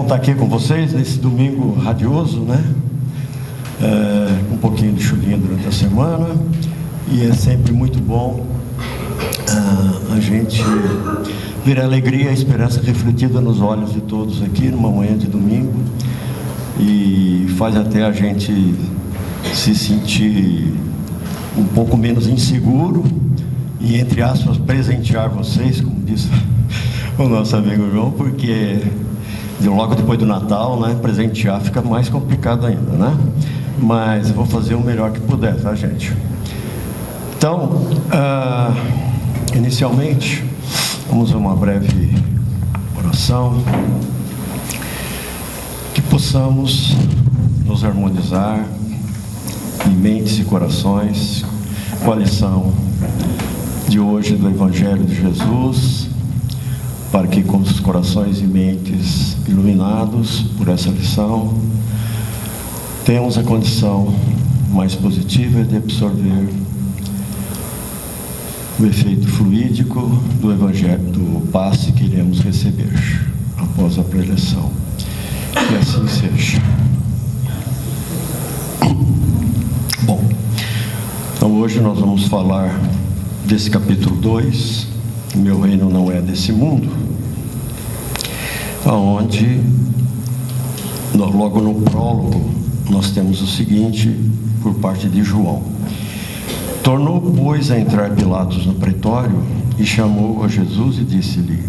estar aqui com vocês nesse domingo radioso, né? Um pouquinho de chuvinha durante a semana, e é sempre muito bom a gente ver a alegria e a esperança refletida nos olhos de todos aqui numa manhã de domingo, e faz até a gente se sentir um pouco menos inseguro e, entre aspas, presentear vocês, como disse o nosso amigo João, porque logo depois do Natal, né, presentear fica mais complicado ainda, né? Mas eu vou fazer o melhor que puder, tá, gente? Então, inicialmente, vamos a uma breve oração, que possamos nos harmonizar em mentes e corações com a lição de hoje do Evangelho de Jesus, para que, com os corações e mentes iluminados por essa lição, tenhamos a condição mais positiva de absorver o efeito fluídico do Evangelho, do passe que iremos receber após a preleção. Que assim seja. Bom, então hoje nós vamos falar desse capítulo 2, Meu Reino Não É Desse Mundo, onde, logo no prólogo, nós temos o seguinte, por parte de João: tornou, pois, a entrar Pilatos no pretório, e chamou a Jesus e disse-lhe: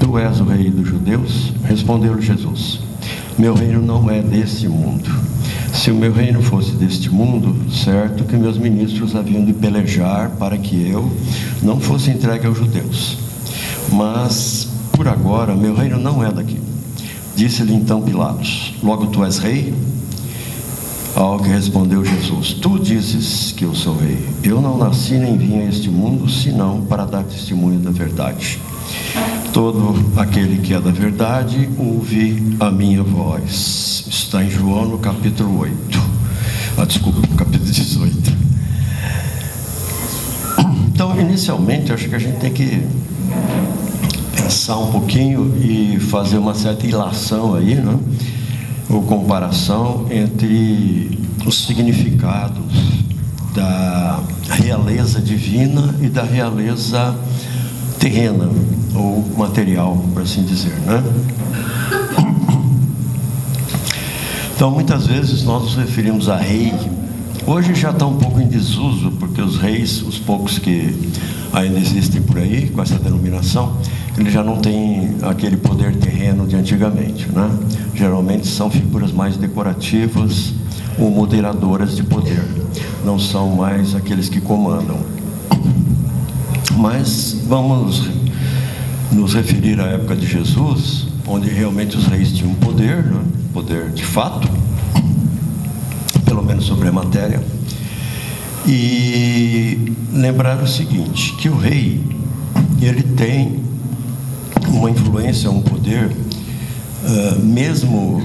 Tu és o rei dos judeus? Respondeu-lhe Jesus: Meu reino não é deste mundo. Se o meu reino fosse deste mundo, certo que meus ministros haviam de pelejar para que eu não fosse entregue aos judeus. Mas, por agora, meu reino não é daqui. Disse-lhe então Pilatos: Logo tu és rei? Ao que respondeu Jesus: Tu dizes que eu sou rei. Eu não nasci nem vim a este mundo, senão para dar testemunho da verdade. Todo aquele que é da verdade ouve a minha voz. Está em João no capítulo 8. No capítulo 18. Então, inicialmente, eu acho que a gente tem que pensar um pouquinho e fazer uma certa ilação aí, né? Ou comparação entre os significados da realeza divina e da realeza terrena ou material, por assim dizer, né? Então, muitas vezes nós nos referimos a rei. Hoje já está um pouco em desuso, porque os reis, os poucos que ainda existem por aí com essa denominação, eles já não têm aquele poder terreno de antigamente, né? Geralmente são figuras mais decorativas ou moderadoras de poder, não são mais aqueles que comandam. Mas vamos nos referir à época de Jesus, onde realmente os reis tinham poder, né? Poder de fato, pelo menos sobre a matéria, e lembrar o seguinte, que o rei, ele tem uma influência, um poder, mesmo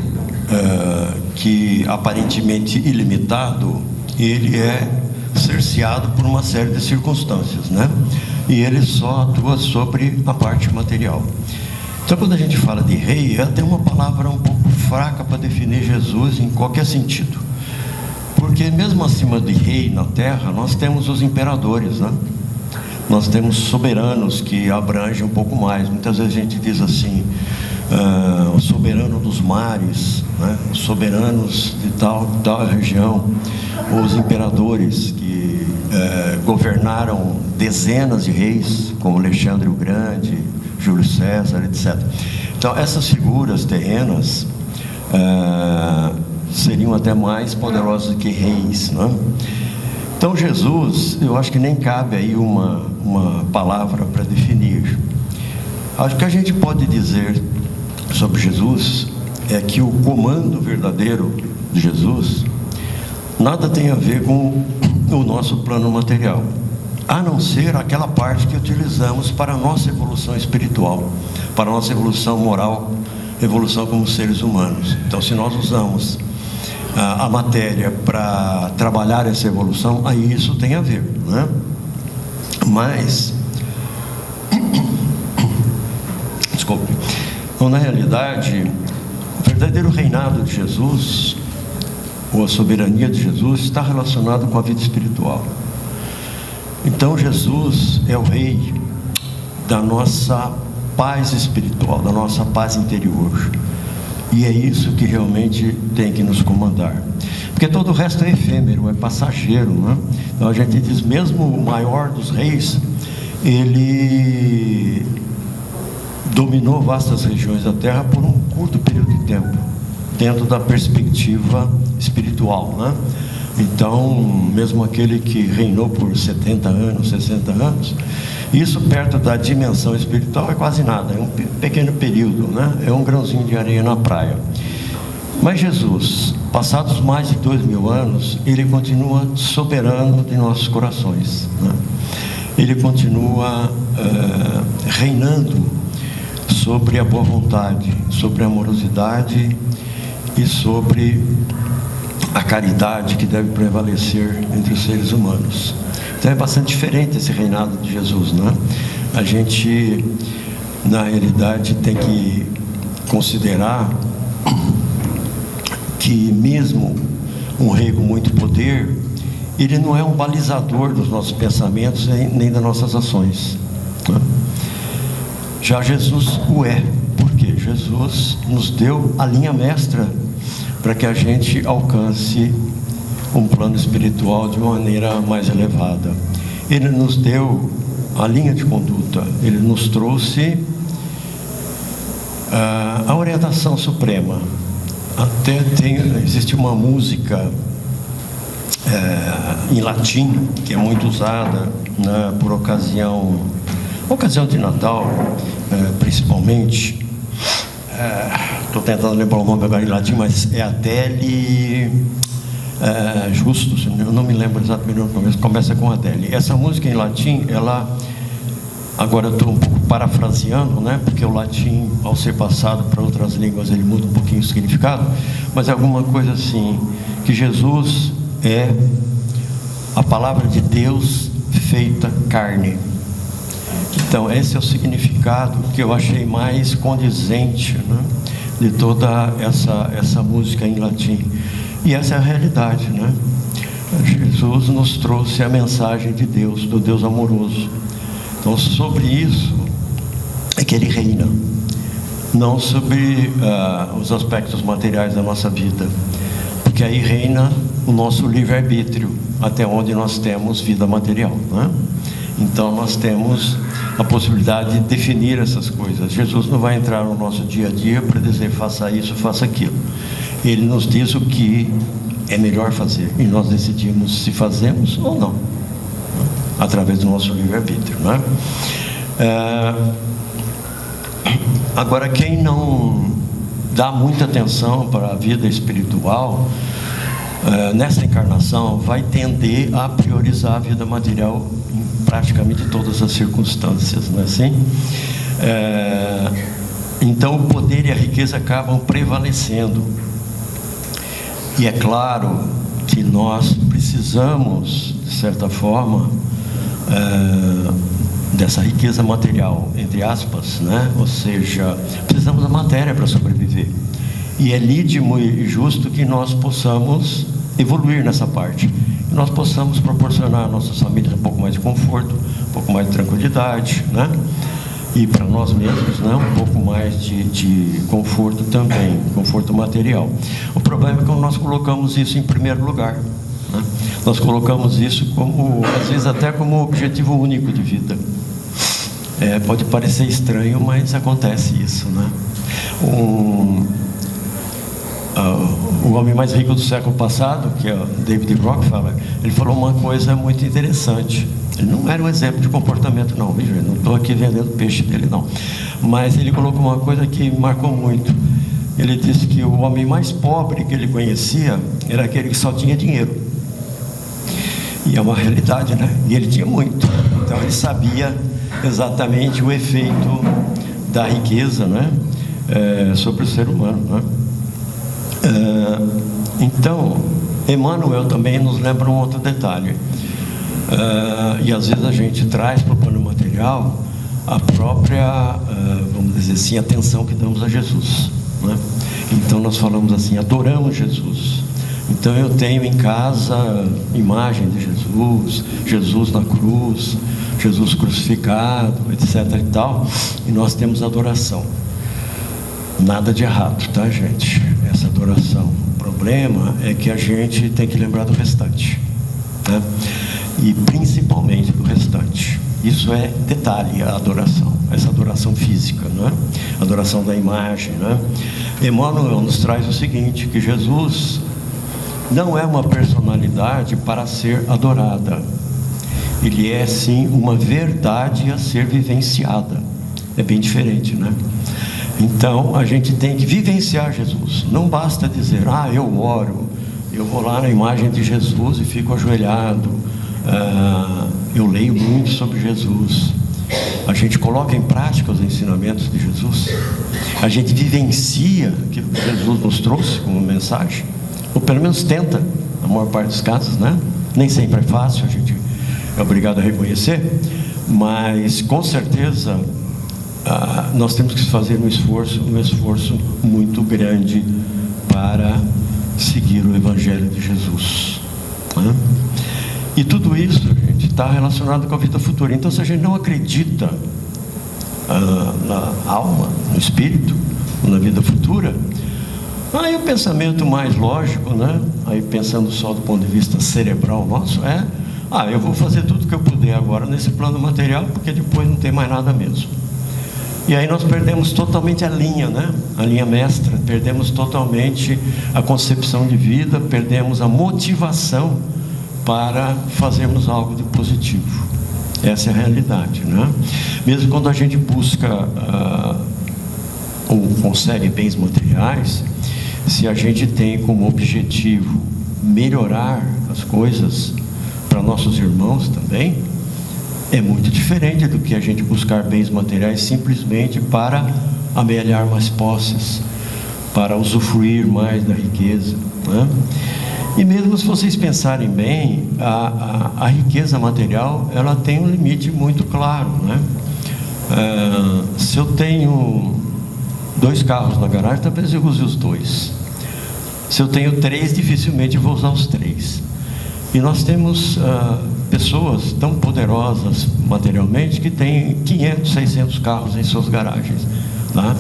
que aparentemente ilimitado, ele é cerceado por uma série de circunstâncias, né? E ele só atua sobre a parte material. Então, quando a gente fala de rei, é até uma palavra um pouco fraca para definir Jesus em qualquer sentido, porque mesmo acima de rei na terra, nós temos os imperadores, né? Nós temos soberanos que abrangem um pouco mais. Muitas vezes a gente diz assim, o soberano dos mares, né? Os soberanos de tal região, ou os imperadores que governaram dezenas de reis, como Alexandre o Grande, Júlio César, etc. Então, essas figuras terrenas seriam até mais poderosas do que reis, né? Então, Jesus, eu acho que nem cabe aí uma palavra para definir. Acho que a gente pode dizer sobre Jesus é que o comando verdadeiro de Jesus nada tem a ver com o nosso plano material, a não ser aquela parte que utilizamos para a nossa evolução espiritual, para a nossa evolução moral, evolução como seres humanos. Então, se nós usamos a matéria para trabalhar essa evolução, aí isso tem a ver, né? Mas, desculpe, então, na realidade, verdadeiro reinado de Jesus, ou a soberania de Jesus, está relacionado com a vida espiritual. Então Jesus é o rei da nossa paz espiritual, da nossa paz interior. E é isso que realmente tem que nos comandar. Porque todo o resto é efêmero, é passageiro, né? Então a gente diz, mesmo o maior dos reis, ele dominou vastas regiões da terra por um curto período de tempo, dentro da perspectiva espiritual, né? Então, mesmo aquele que reinou por 70 anos, 60 anos, isso perto da dimensão espiritual é quase nada, é um pequeno período, né? É um grãozinho de areia na praia. Mas Jesus, passados mais de 2000 anos, Ele continua soberano de nossos corações, né? Ele continua reinando sobre a boa vontade, sobre a amorosidade e sobre a caridade que deve prevalecer entre os seres humanos. Então é bastante diferente esse reinado de Jesus, né? A gente, na realidade, tem que considerar que mesmo um rei com muito poder, ele não é um balizador dos nossos pensamentos nem das nossas ações, né? Já Jesus o é, porque Jesus nos deu a linha mestra para que a gente alcance um plano espiritual de uma maneira mais elevada. Ele nos deu a linha de conduta, Ele nos trouxe a orientação suprema. Até existe uma música em latim, que é muito usada, né, por ocasião de Natal, principalmente. Estou tentando lembrar o nome agora em latim, mas é Adele Justus, eu não me lembro exatamente o nome, começa com Adele. Essa música em latim, agora eu estou um pouco parafraseando, né, porque o latim, ao ser passado para outras línguas, ele muda um pouquinho o significado, mas é alguma coisa assim, que Jesus é a palavra de Deus feita carne. Então esse é o significado que eu achei mais condizente, né, de toda essa música em latim. E essa é a realidade, né? Jesus nos trouxe a mensagem de Deus, do Deus amoroso. Então sobre isso é que Ele reina, não sobre os aspectos materiais da nossa vida, porque aí reina o nosso livre-arbítrio, até onde nós temos vida material, né? Então nós temos a possibilidade de definir essas coisas. Jesus não vai entrar no nosso dia a dia para dizer faça isso, faça aquilo. Ele nos diz o que é melhor fazer, e nós decidimos se fazemos ou não, através do nosso livre-arbítrio, né? Agora, quem não dá muita atenção para a vida espiritual, nessa encarnação, vai tender a priorizar a vida material em praticamente todas as circunstâncias, não é assim? Então o poder e a riqueza acabam prevalecendo, e é claro que nós precisamos, de certa forma, dessa riqueza material, entre aspas, né? Ou seja, precisamos da matéria para sobreviver, e é lícito e justo que nós possamos evoluir nessa parte, que nós possamos proporcionar às nossas famílias um pouco mais de conforto, um pouco mais de tranquilidade, né? E para nós mesmos, né, um pouco mais de conforto também, conforto material. O problema é que nós colocamos isso em primeiro lugar, né? Nós colocamos isso como, às vezes até como objetivo único de vida. Pode parecer estranho, mas acontece isso, né? O homem mais rico do século passado, que é o David Rockefeller, ele falou uma coisa muito interessante. Ele não era um exemplo de comportamento, não, viu? Não estou aqui vendendo peixe dele, não. Mas ele colocou uma coisa que me marcou muito. Ele disse que o homem mais pobre que ele conhecia era aquele que só tinha dinheiro. E é uma realidade, né? E ele tinha muito. Então ele sabia exatamente o efeito da riqueza, né? Sobre o ser humano, né? Então, Emmanuel também nos lembra um outro detalhe. E às vezes a gente traz para o plano material a própria, vamos dizer assim, atenção que damos a Jesus, né? Então nós falamos assim: adoramos Jesus. Então eu tenho em casa imagem de Jesus, Jesus na cruz, Jesus crucificado, etc e tal, e nós temos adoração. Nada de errado, tá, gente? Essa adoração. O problema é que a gente tem que lembrar do restante, né? E principalmente do restante. Isso é detalhe, a adoração, essa adoração física, né? Adoração da imagem, né? Emmanuel nos traz o seguinte, que Jesus não é uma personalidade para ser adorada. Ele é sim uma verdade a ser vivenciada. É bem diferente, né? Então a gente tem que vivenciar Jesus. Não basta dizer: ah, eu oro, eu vou lá na imagem de Jesus e fico ajoelhado, eu leio muito sobre Jesus. A gente coloca em prática os ensinamentos de Jesus. A gente vivencia aquilo que Jesus nos trouxe como mensagem, ou pelo menos tenta, na maior parte dos casos, né? Nem sempre é fácil, a gente é obrigado a reconhecer, mas com certeza nós temos que fazer um esforço muito grande para seguir o Evangelho de Jesus, né? E tudo isso, gente, está relacionado com a vida futura. Então, se a gente não acredita na alma, no espírito, na vida futura, aí o pensamento mais lógico, né? Aí pensando só do ponto de vista cerebral nosso, eu vou fazer tudo que eu puder agora nesse plano material, porque depois não tem mais nada mesmo. E aí nós perdemos totalmente a linha, né? A linha mestra, perdemos totalmente a concepção de vida, perdemos a motivação para fazermos algo de positivo. Essa é a realidade, né? Mesmo quando a gente busca ou consegue bens materiais, se a gente tem como objetivo melhorar as coisas para nossos irmãos também, é muito diferente do que a gente buscar bens materiais simplesmente para amealhar mais posses, para usufruir mais da riqueza, né? E mesmo se vocês pensarem bem, a riqueza material, ela tem um limite muito claro, né? Se eu tenho 2 carros na garagem, talvez eu use os 2. Se eu tenho 3, dificilmente vou usar os 3. E nós temos pessoas tão poderosas materialmente que têm 500, 600 carros em suas garagens, tá?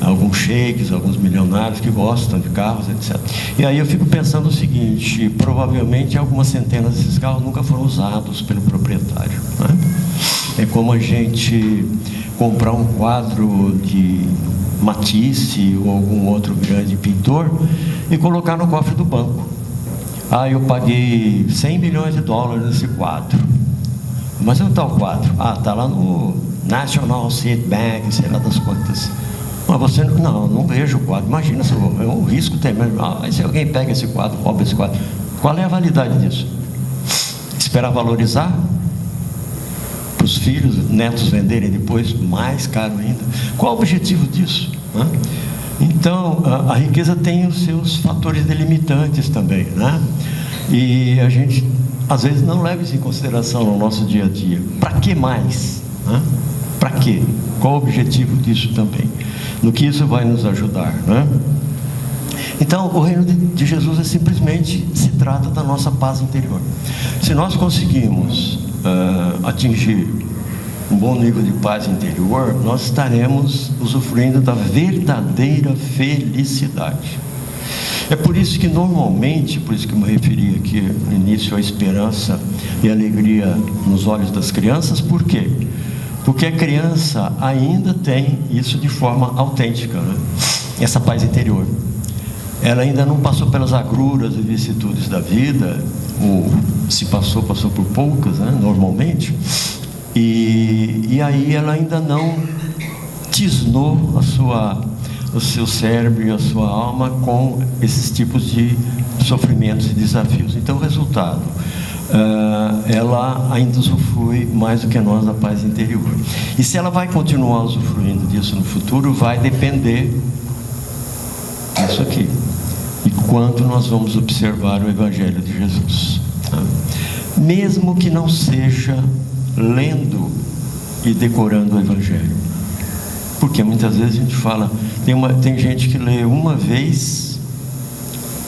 Alguns sheiks, alguns milionários que gostam de carros, etc. E aí eu fico pensando o seguinte: provavelmente algumas centenas desses carros nunca foram usados pelo proprietário, né? É como a gente comprar um quadro de Matisse ou algum outro grande pintor e colocar no cofre do banco. Eu paguei 100 milhões de dólares nesse quadro. Mas onde está o quadro? Está lá no National Seed Bank, sei lá das quantas. Mas você não vejo o quadro. Imagina, é um risco tremendo. Se alguém pega esse quadro, rouba esse quadro, qual é a validade disso? Esperar valorizar para os filhos, netos venderem depois mais caro ainda? Qual o objetivo disso, né? Então a riqueza tem os seus fatores delimitantes também, né? E a gente às vezes não leva isso em consideração no nosso dia a dia. Para que mais, né? Para quê? Qual o objetivo disso também? No que isso vai nos ajudar, né? Então o reino de Jesus simplesmente se trata da nossa paz interior. Se nós conseguimos atingir um bom nível de paz interior, nós estaremos usufruindo da verdadeira felicidade. É por isso que normalmente, por isso que eu me referi aqui no início à esperança e alegria nos olhos das crianças. Por quê? Porque a criança ainda tem isso de forma autêntica, né? Essa paz interior. Ela ainda não passou pelas agruras e vicissitudes da vida, ou se passou por poucas, né? Normalmente. E aí ela ainda não tisnou o seu cérebro e a sua alma com esses tipos de sofrimentos e desafios. Então o resultado, ela ainda usufrui mais do que nós da paz interior. E se ela vai continuar usufruindo disso no futuro, vai depender disso aqui. E quanto nós vamos observar o Evangelho de Jesus, tá? Mesmo que não seja lendo e decorando o Evangelho, Porque muitas vezes a gente fala, tem gente que lê uma vez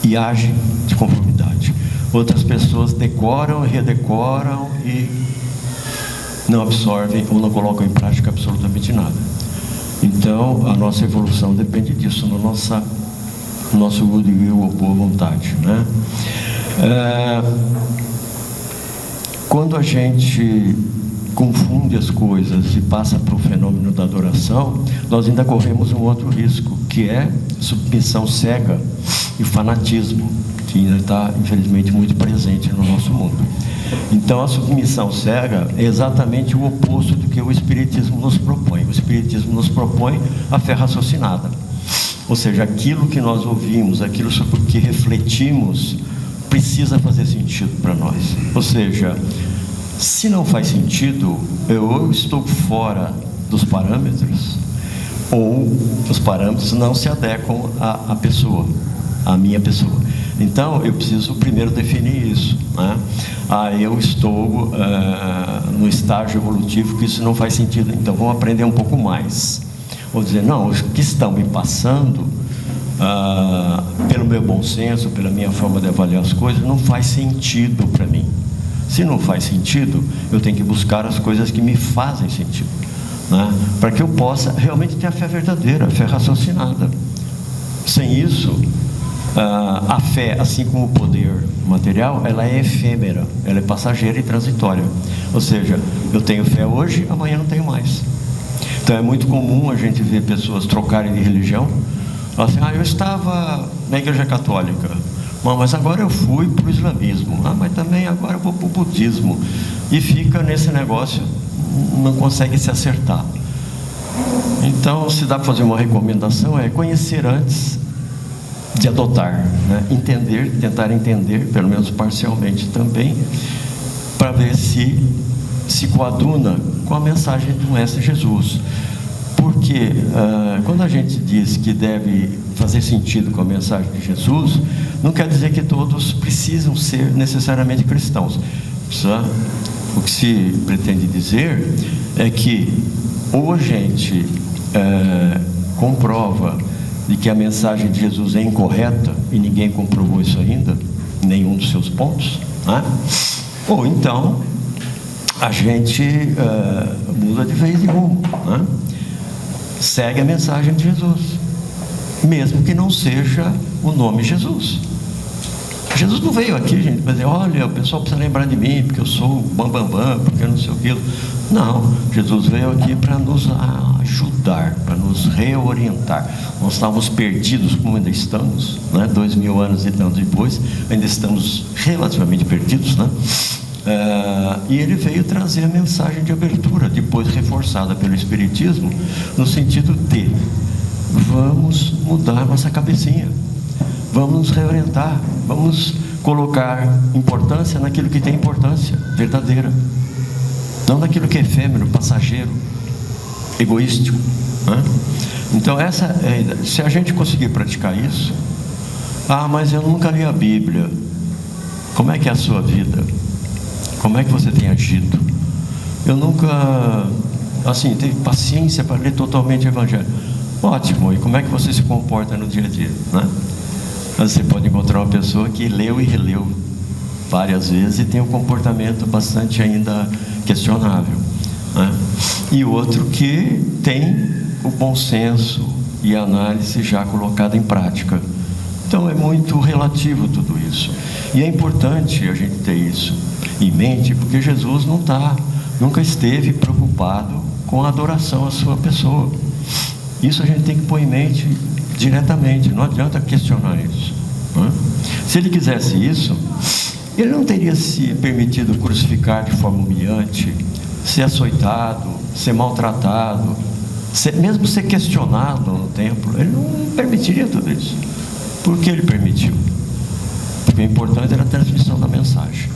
e age de conformidade. Outras pessoas decoram, redecoram e não absorvem ou não colocam em prática absolutamente nada. Então, a nossa evolução depende disso, no nosso goodwill ou boa vontade, né? Quando a gente confunde as coisas e passa para o fenômeno da adoração, nós ainda corremos um outro risco, que é submissão cega e fanatismo, que ainda está, infelizmente, muito presente no nosso mundo. Então, a submissão cega é exatamente o oposto do que o Espiritismo nos propõe. O Espiritismo nos propõe a fé raciocinada, ou seja, aquilo que nós ouvimos, aquilo sobre o que refletimos, precisa fazer sentido para nós. Ou seja, se não faz sentido, eu estou fora dos parâmetros, ou os parâmetros não se adequam à pessoa, à minha pessoa. Então, eu preciso primeiro definir isso, né? Eu estou no estágio evolutivo que isso não faz sentido, então vamos aprender um pouco mais. Vou dizer, não, os que estão me passando, pelo meu bom senso, pela minha forma de avaliar as coisas, não faz sentido para mim. Se não faz sentido, eu tenho que buscar as coisas que me fazem sentido, né? Para que eu possa realmente ter a fé verdadeira, a fé raciocinada. Sem isso, a fé, assim como o poder material, ela é efêmera, ela é passageira e transitória. Ou seja, eu tenho fé hoje, amanhã não tenho mais. Então é muito comum a gente ver pessoas trocarem de religião. Assim, eu estava na igreja católica, mas agora eu fui para o islamismo, mas também agora eu vou para o budismo, e fica nesse negócio, não consegue se acertar. Então, se dá para fazer uma recomendação, é conhecer antes de adotar, né? Entender, tentar entender, pelo menos parcialmente também, para ver se coaduna com a mensagem do Mestre Jesus. Porque quando a gente diz que deve fazer sentido com a mensagem de Jesus, não quer dizer que todos precisam ser necessariamente cristãos. O que se pretende dizer é que ou a gente comprova de que a mensagem de Jesus é incorreta, e ninguém comprovou isso ainda, nenhum dos seus pontos, né? Ou então a gente muda de vez de rumo, né? Segue a mensagem de Jesus, mesmo que não seja o nome Jesus. Jesus não veio aqui, gente, para dizer, olha, o pessoal precisa lembrar de mim, porque eu sou o bambambam, porque eu não sei o que. Não, Jesus veio aqui para nos ajudar, para nos reorientar. Nós estávamos perdidos, como ainda estamos, né? 2000 anos e tanto depois, ainda estamos relativamente perdidos, né? E ele veio trazer a mensagem de abertura, depois reforçada pelo Espiritismo, no sentido de vamos mudar nossa cabecinha, vamos nos reorientar, vamos colocar importância naquilo que tem importância verdadeira, não naquilo que é efêmero, passageiro, egoístico, né? Então se a gente conseguir praticar isso, mas eu nunca li a Bíblia. Como é que é a sua vida? Como é que você tem agido? Eu nunca, tive paciência para ler totalmente o Evangelho. Ótimo, e como é que você se comporta no dia a dia, né? Você pode encontrar uma pessoa que leu e releu várias vezes e tem um comportamento bastante ainda questionável, né? E outro que tem o bom senso e a análise já colocada em prática. Então é muito relativo tudo isso, e é importante a gente ter isso em mente, porque Jesus nunca esteve preocupado com a adoração à sua pessoa. Isso a gente tem que pôr em mente diretamente, não adianta questionar isso, né? Se ele quisesse isso, ele não teria se permitido crucificar de forma humilhante, ser açoitado, ser maltratado, mesmo ser questionado no templo. Ele não permitiria tudo isso. Por que ele permitiu? Porque o importante era a transmissão da mensagem,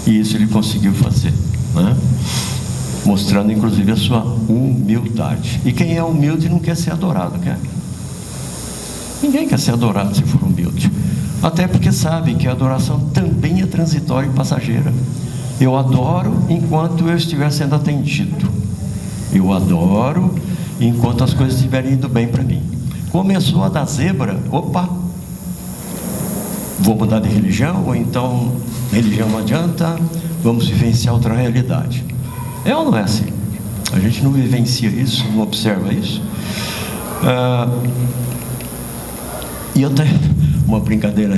e isso ele conseguiu fazer, né? Mostrando inclusive a sua humildade. E quem é humilde não quer ser adorado, quer? Ninguém quer ser adorado se for humilde, até porque sabe que a adoração também é transitória e passageira. Eu adoro enquanto eu estiver sendo atendido, eu adoro enquanto as coisas estiverem indo bem para mim. Começou a dar zebra, opa, vou mudar de religião, ou então religião não adianta, vamos vivenciar outra realidade. É ou não é assim? A gente não vivencia isso, não observa isso. E até uma brincadeira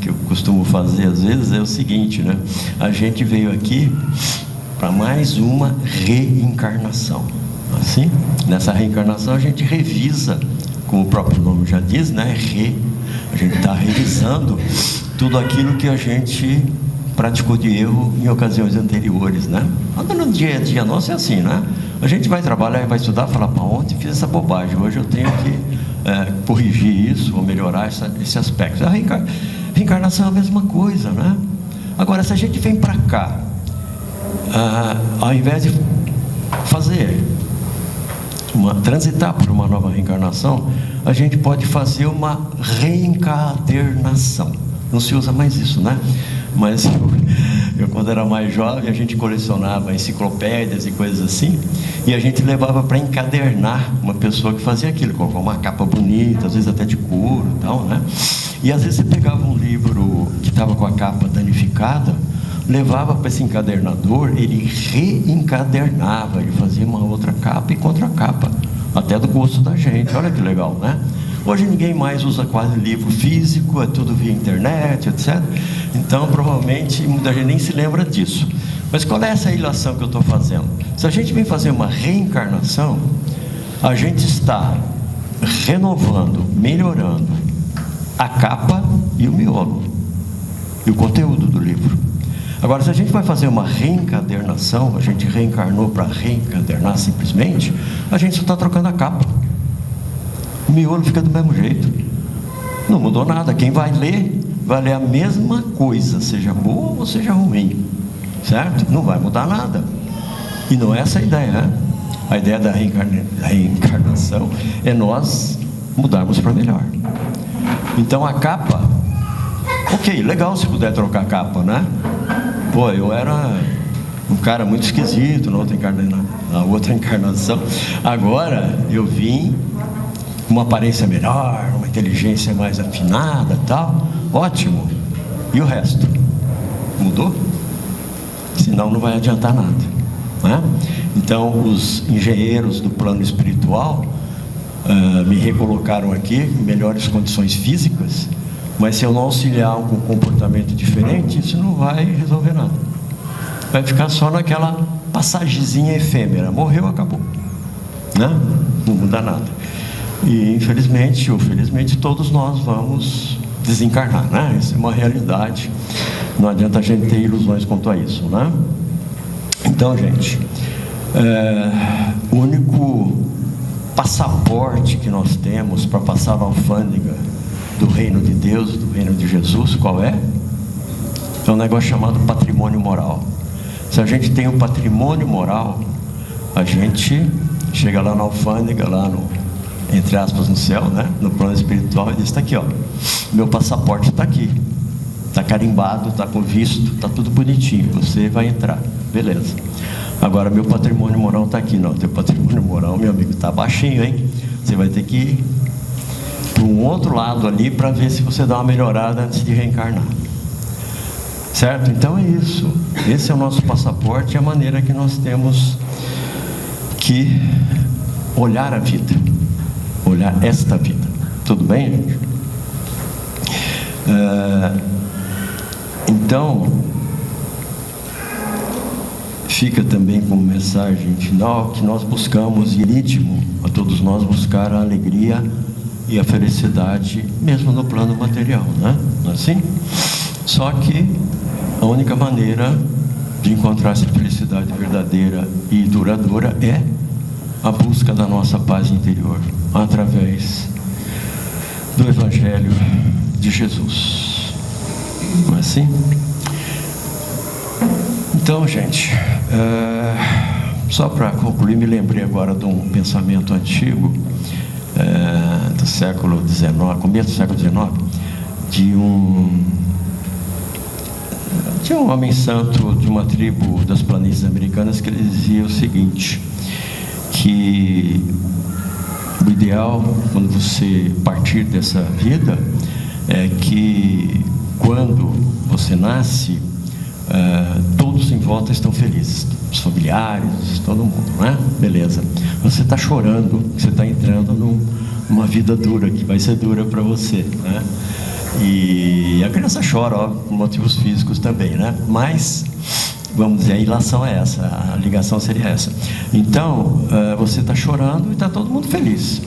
que eu costumo fazer às vezes é o seguinte, né? A gente veio aqui para mais uma reencarnação. Assim, nessa reencarnação a gente revisa, como o próprio nome já diz, né? A gente está revisando tudo aquilo que a gente praticou de erro em ocasiões anteriores, né? No dia a dia nosso é assim, né? A gente vai trabalhar, vai estudar, falar, para ontem fiz essa bobagem, hoje eu tenho que corrigir isso, ou melhorar esse aspecto. A reencarnação é a mesma coisa, né? Agora, se a gente vem para cá, ao invés de transitar por uma nova reencarnação, a gente pode fazer uma reencadernação. Não se usa mais isso, né? Mas eu quando era mais jovem, a gente colecionava enciclopédias e coisas assim, e a gente levava para encadernar uma pessoa que fazia aquilo, colocava uma capa bonita, às vezes até de couro e tal, né? E às vezes você pegava um livro que estava com a capa danificada, levava para esse encadernador, ele reencadernava, ele fazia uma outra capa e contracapa, até do gosto da gente. Olha que legal, né? Hoje ninguém mais usa quase livro físico, é tudo via internet, etc. Então provavelmente muita gente nem se lembra disso. Mas qual é essa ilação que eu estou fazendo? Se a gente vem fazer uma reencarnação, a gente está renovando, melhorando a capa e o miolo, e o conteúdo do livro. Agora, se a gente vai fazer uma reencadernação, a gente reencarnou para reencadernar simplesmente, a gente só está trocando a capa. O miolo fica do mesmo jeito. Não mudou nada. Quem vai ler a mesma coisa, seja boa ou seja ruim. Certo? Não vai mudar nada. E não é essa a ideia, né? A ideia da reencarnação é nós mudarmos para melhor. Então a capa, ok, legal se puder trocar a capa, né? Pô, eu era um cara muito esquisito na outra encarnação. Agora eu vim com uma aparência melhor, uma inteligência mais afinada, tal. Ótimo. E o resto? Mudou? Senão não vai adiantar nada, né? Então os engenheiros do plano espiritual me recolocaram aqui em melhores condições físicas. Mas se eu não auxiliar com um comportamento diferente, isso não vai resolver nada. Vai ficar só naquela passagemzinha efêmera. Morreu, acabou, né? Não muda nada. E infelizmente ou felizmente todos nós vamos desencarnar, né? Isso é uma realidade. Não adianta a gente ter ilusões quanto a isso, né? Então, gente, o único passaporte que nós temos para passar na alfândega do reino de Deus, do reino de Jesus, qual é? É um negócio chamado patrimônio moral. Se a gente tem um patrimônio moral, a gente chega lá na alfândega, lá no, entre aspas, no céu, né? No plano espiritual, e diz, está aqui, ó, meu passaporte está aqui, está carimbado, está com visto, está tudo bonitinho, você vai entrar, beleza. Agora meu patrimônio moral está aqui. Não, teu patrimônio moral, meu amigo, está baixinho, hein? Você vai ter que ir para um outro lado ali para ver se você dá uma melhorada antes de reencarnar. Certo? Então é isso. Esse é o nosso passaporte, é a maneira que nós temos que olhar a vida, olhar esta vida. Tudo bem, gente? Então, fica também como mensagem final que nós buscamos, e íntimo a todos nós, buscar a alegria e a felicidade, mesmo no plano material, né? Não é assim? Só que a única maneira de encontrar essa felicidade verdadeira e duradoura é a busca da nossa paz interior, através do Evangelho de Jesus. Não é assim? Então, gente, só para concluir, me lembrei agora de um pensamento antigo, do século XIX, começo do século XIX, de um homem santo de uma tribo das planícies americanas, que ele dizia o seguinte, que o ideal, quando você partir dessa vida, é que quando você nasce, todos em volta estão felizes, os familiares, todo mundo, não é? Beleza. Você está chorando, você está entrando numa vida dura, que vai ser dura para você, né? E a criança chora, ó, por motivos físicos também, né? Mas, vamos dizer, a ilação é essa, a ligação seria essa. Então, você está chorando e está todo mundo feliz.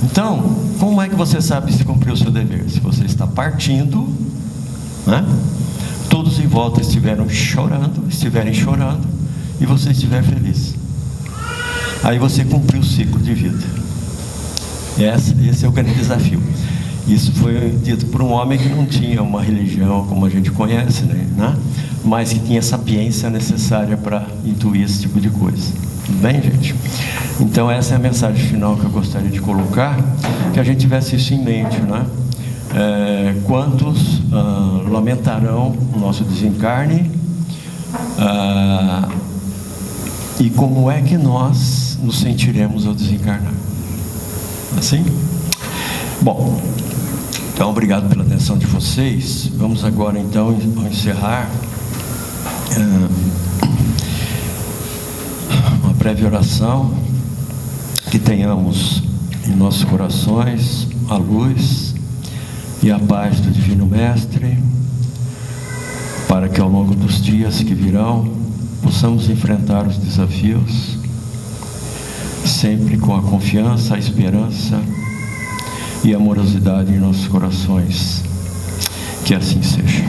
Então, como é que você sabe se cumpriu o seu dever? Se você está partindo, né? Todos em volta estiverem chorando, e você estiver feliz. Aí você cumpriu o ciclo de vida. Esse é o grande desafio. Isso foi dito por um homem que não tinha uma religião como a gente conhece, né? Mas que tinha sapiência necessária para intuir esse tipo de coisa. Tudo bem, gente? Então essa é a mensagem final que eu gostaria de colocar, que a gente tivesse isso em mente, né? Quantos lamentarão o nosso desencarne, e como é que nós nos sentiremos ao desencarnar? Assim? Bom, então obrigado pela atenção de vocês. Vamos agora então encerrar uma breve oração, que tenhamos em nossos corações a luz e a paz do Divino Mestre, para que ao longo dos dias que virão possamos enfrentar os desafios sempre com a confiança, a esperança e a amorosidade em nossos corações. Que assim seja.